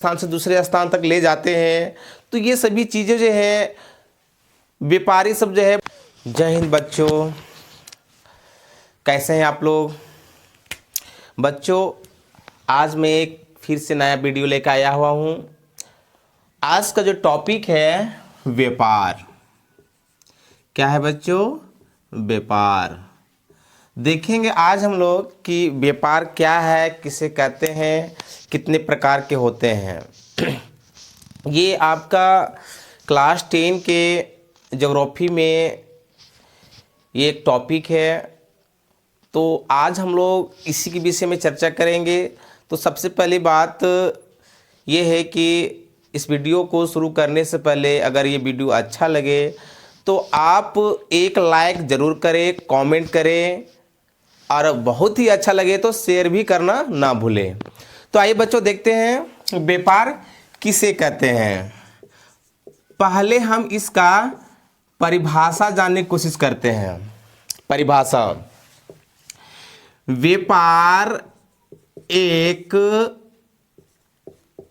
स्थान से दूसरे स्थान तक ले जाते हैं। तो ये सभी चीज़ें जो है व्यापारी सब जो है। जय हिंद बच्चों, कैसे हैं आप लोग बच्चों। आज मैं एक फिर से नया वीडियो लेकर आया हुआ हूँ। आज का जो टॉपिक है व्यापार। क्या है बच्चों? व्यापार। देखेंगे आज हम लोग कि व्यापार क्या है, किसे कहते हैं, कितने प्रकार के होते हैं। ये आपका क्लास 10 के ज्योग्राफी में ये एक टॉपिक है। तो आज हम लोग इसी के विषय में चर्चा करेंगे। तो सबसे पहली बात ये है कि इस वीडियो को शुरू करने से पहले अगर ये वीडियो अच्छा लगे तो आप एक लाइक ज़रूर करें, कमेंट करें, और बहुत ही अच्छा लगे तो शेयर भी करना ना भूलें। तो आइए बच्चों देखते हैं व्यापार किसे कहते हैं। पहले हम इसका परिभाषा जानने की कोशिश करते हैं। परिभाषा: व्यापार एक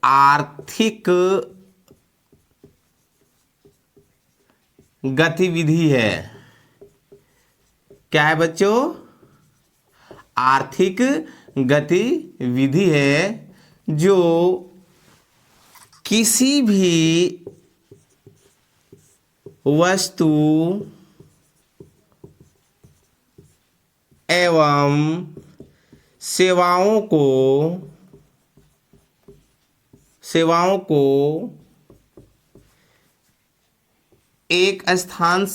आर्थिक गतिविधि है। क्या है बच्चों? आर्थिक गतिविधि है जो किसी भी वस्तु एवं सेवाओं को एक स्थान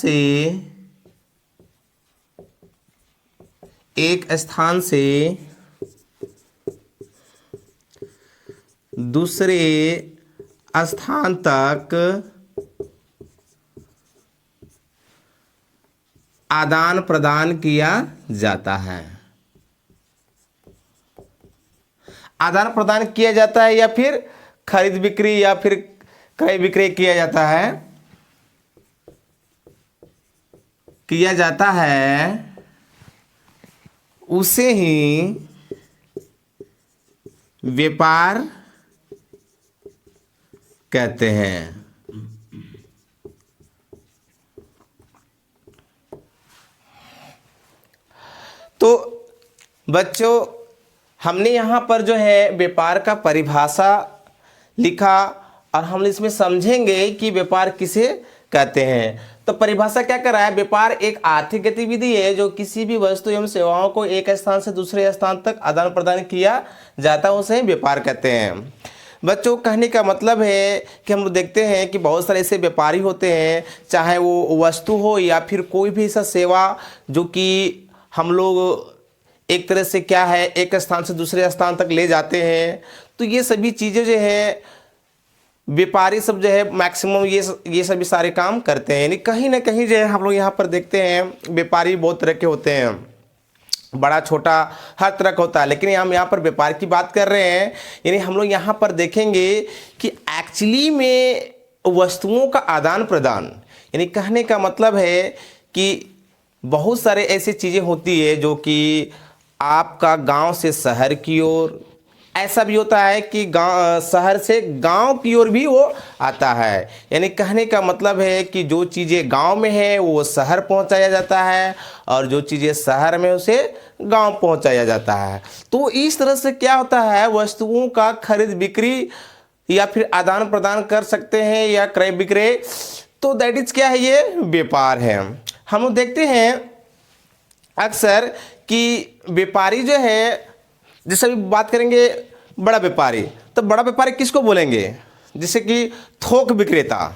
से दूसरे स्थान तक आदान प्रदान किया जाता है। आदान प्रदान किया जाता है या फिर खरीद बिक्री या फिर क्रय विक्रय किया जाता है, उसे ही व्यापार कहते हैं। तो बच्चों हमने यहाँ पर जो है व्यापार का परिभाषा लिखा और हम इसमें समझेंगे कि व्यापार किसे कहते हैं। तो परिभाषा क्या कर रहा है? व्यापार एक आर्थिक गतिविधि है जो किसी भी वस्तु एवं सेवाओं को एक स्थान से दूसरे स्थान तक आदान प्रदान किया जाता है, उसे व्यापार कहते हैं। बच्चों कहने का मतलब है कि हम लोग देखते हैं कि बहुत सारे ऐसे व्यापारी होते हैं, चाहे वो वस्तु हो या फिर कोई भी ऐसा सेवा जो कि हम लोग एक तरह से क्या है एक स्थान से दूसरे स्थान तक ले जाते हैं। तो ये सभी चीज़ें जो है व्यापारी सब जो है मैक्सिमम ये सभी सारे काम करते हैं। यानी कहीं ना कहीं जो है हम लोग यहाँ पर देखते हैं व्यापारी बहुत तरह के होते हैं, बड़ा छोटा हर तरह का होता है। लेकिन हम यहाँ पर व्यापार की बात कर रहे हैं, यानी हम लोग यहाँ पर देखेंगे कि एक्चुअली में वस्तुओं का आदान प्रदान, यानी कहने का मतलब है कि बहुत सारे ऐसी चीज़ें होती है जो कि आपका गांव से शहर की ओर, ऐसा भी होता है कि शहर से गांव की ओर भी वो आता है। यानी कहने का मतलब है कि जो चीज़ें गांव में है वो शहर पहुंचाया जाता है और जो चीज़ें शहर में उसे गांव पहुंचाया जाता है। तो इस तरह से क्या होता है, वस्तुओं का खरीद बिक्री या फिर आदान प्रदान कर सकते हैं या क्रय विक्रय। तो दैट इज क्या है? ये व्यापार है। हम लोग देखते हैं अक्सर कि व्यापारी जो है, जैसे अभी बात करेंगे बड़ा व्यापारी, तो बड़ा व्यापारी किसको बोलेंगे? जैसे कि थोक विक्रेता,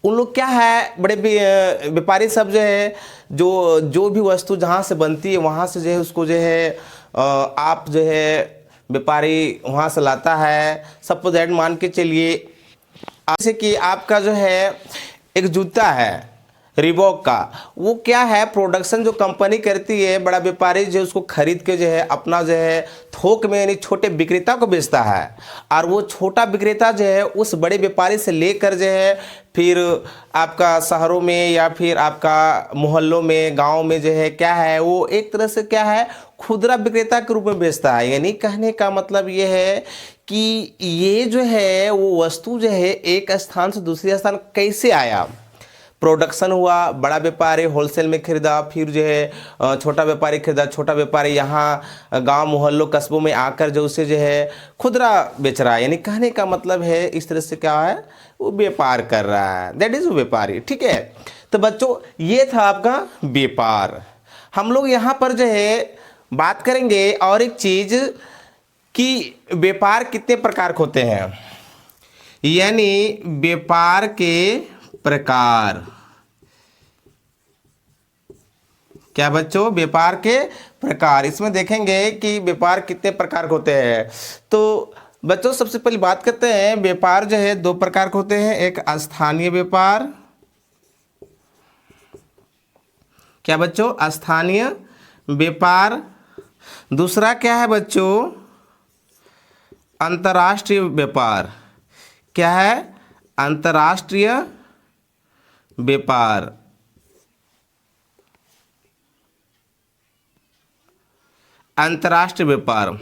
उन लोग क्या है, बड़े व्यापारी सब जो है जो भी वस्तु जहाँ से बनती है वहाँ से जो है उसको जो है आप जो है व्यापारी वहाँ से लाता है। सपोज दैट मान के चलिए जैसे कि आपका जो है एक जूता है, रिबॉक का, वो क्या है, प्रोडक्शन जो कंपनी करती है, बड़ा व्यापारी जो उसको खरीद के जो है अपना जो है थोक में यानी छोटे विक्रेता को बेचता है, और वो छोटा विक्रेता जो है उस बड़े व्यापारी से लेकर जो है फिर आपका शहरों में या फिर आपका मोहल्लों में, गांव में जो है क्या है, वो एक तरह से क्या है, खुदरा विक्रेता के रूप में बेचता है। यानी कहने का मतलब ये है कि ये जो है वो वस्तु जो है एक स्थान से दूसरे स्थान कैसे आया, प्रोडक्शन हुआ, बड़ा व्यापारी होलसेल में खरीदा, फिर जो है छोटा व्यापारी खरीदा, छोटा व्यापारी यहाँ गांव मोहल्लों कस्बों में आकर जो उसे जो है खुदरा बेच रहा है। यानी कहने का मतलब है इस तरह से क्या है, वो व्यापार कर रहा है, दैट इज व्यापारी। ठीक है, तो बच्चों ये था आपका व्यापार। हम लोग यहाँ पर जो है बात करेंगे और एक चीज कि व्यापार कितने प्रकार के होते हैं, यानी व्यापार के प्रकार। क्या बच्चों, व्यापार के प्रकार, इसमें देखेंगे कि व्यापार कितने प्रकार के होते हैं। तो बच्चों सबसे पहले बात करते हैं, व्यापार जो है दो प्रकार के होते हैं, एक स्थानीय व्यापार। क्या बच्चों, स्थानीय व्यापार। दूसरा क्या है बच्चों, अंतर्राष्ट्रीय व्यापार। क्या है, अंतर्राष्ट्रीय व्यापार। अंतर्राष्ट्रीय व्यापार,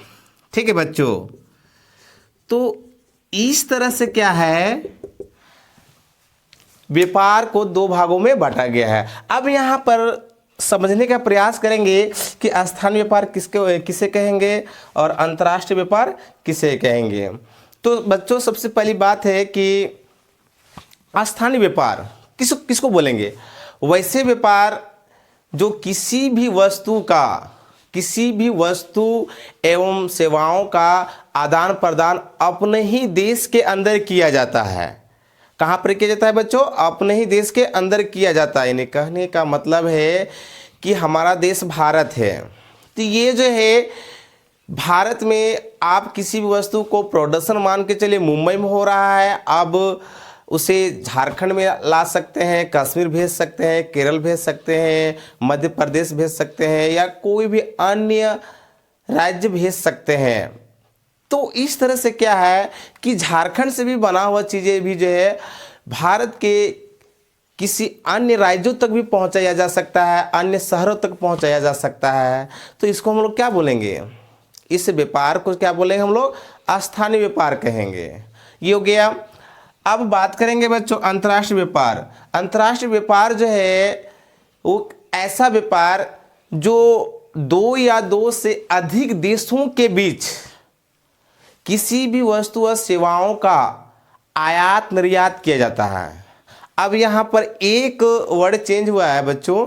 ठीक है बच्चों। तो इस तरह से क्या है, व्यापार को दो भागों में बांटा गया है। अब यहां पर समझने का प्रयास करेंगे कि स्थानीय व्यापार किसे कहेंगे और अंतर्राष्ट्रीय व्यापार किसे कहेंगे। तो बच्चों सबसे पहली बात है कि स्थानीय व्यापार किसको बोलेंगे, वैसे व्यापार जो किसी भी वस्तु एवं सेवाओं का आदान प्रदान अपने ही देश के अंदर किया जाता है। कहाँ पर किया जाता है बच्चों, अपने ही देश के अंदर किया जाता है। यानी कहने का मतलब है कि हमारा देश भारत है, तो ये जो है भारत में आप किसी भी वस्तु को प्रोडक्शन मान के चलिए मुंबई में हो रहा है, अब उसे झारखंड में ला सकते हैं, कश्मीर भेज सकते हैं, केरल भेज सकते हैं, मध्य प्रदेश भेज सकते हैं, या कोई भी अन्य राज्य भेज सकते हैं। तो इस तरह से क्या है कि झारखंड से भी बना हुआ चीज़ें भी जो है भारत के किसी अन्य राज्यों तक भी पहुंचाया जा सकता है, अन्य शहरों तक पहुंचाया जा सकता है। तो इसको हम लोग क्या बोलेंगे, इस व्यापार को क्या बोलेंगे हम लोग, स्थानीय व्यापार कहेंगे। ये हो गया। अब बात करेंगे बच्चों अंतर्राष्ट्रीय व्यापार। अंतर्राष्ट्रीय व्यापार जो है वो ऐसा व्यापार जो दो या दो से अधिक देशों के बीच किसी भी वस्तु और सेवाओं का आयात निर्यात किया जाता है। अब यहाँ पर एक वर्ड चेंज हुआ है बच्चों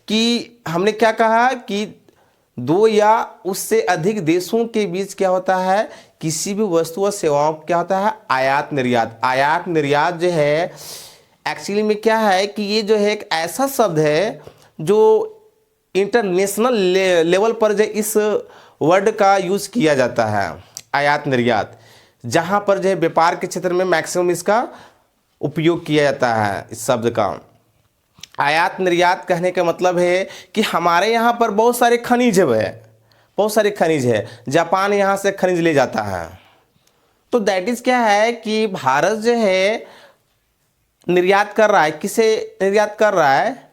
कि हमने क्या कहा कि दो या उससे अधिक देशों के बीच क्या होता है, किसी भी वस्तु और सेवाओं क्या होता है, आयात निर्यात। आयात निर्यात जो है एक्चुअली में क्या है कि ये जो है एक ऐसा शब्द है जो इंटरनेशनल लेवल पर जो इस वर्ड का यूज़ किया जाता है, आयात निर्यात, जहाँ पर जो है व्यापार के क्षेत्र में मैक्सिमम इसका उपयोग किया जाता है इस शब्द का। आयात निर्यात कहने का मतलब है कि हमारे यहाँ पर बहुत सारे खनिज है, बहुत सारे खनिज है, जापान यहाँ से खनिज ले जाता है। तो दैट इज क्या है कि भारत जो है निर्यात कर रहा है, किसे निर्यात कर रहा है,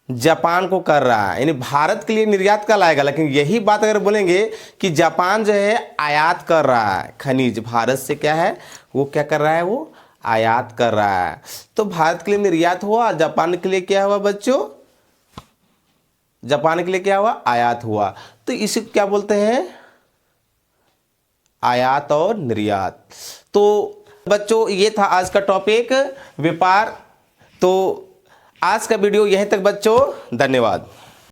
जापान को कर रहा है। यानी भारत के लिए निर्यात का लाएगा, लेकिन यही बात अगर बोलेंगे कि जापान जो है आयात कर रहा है खनिज, भारत से क्या है वो क्या कर रहा है, वो आयात कर रहा है। तो भारत के लिए निर्यात हुआ, जापान के लिए क्या हुआ बच्चों, जापान के लिए क्या हुआ, आयात हुआ। तो इसे क्या बोलते हैं, आयात और निर्यात। तो बच्चों ये था आज का टॉपिक व्यापार। तो आज का वीडियो यहीं तक बच्चों, धन्यवाद।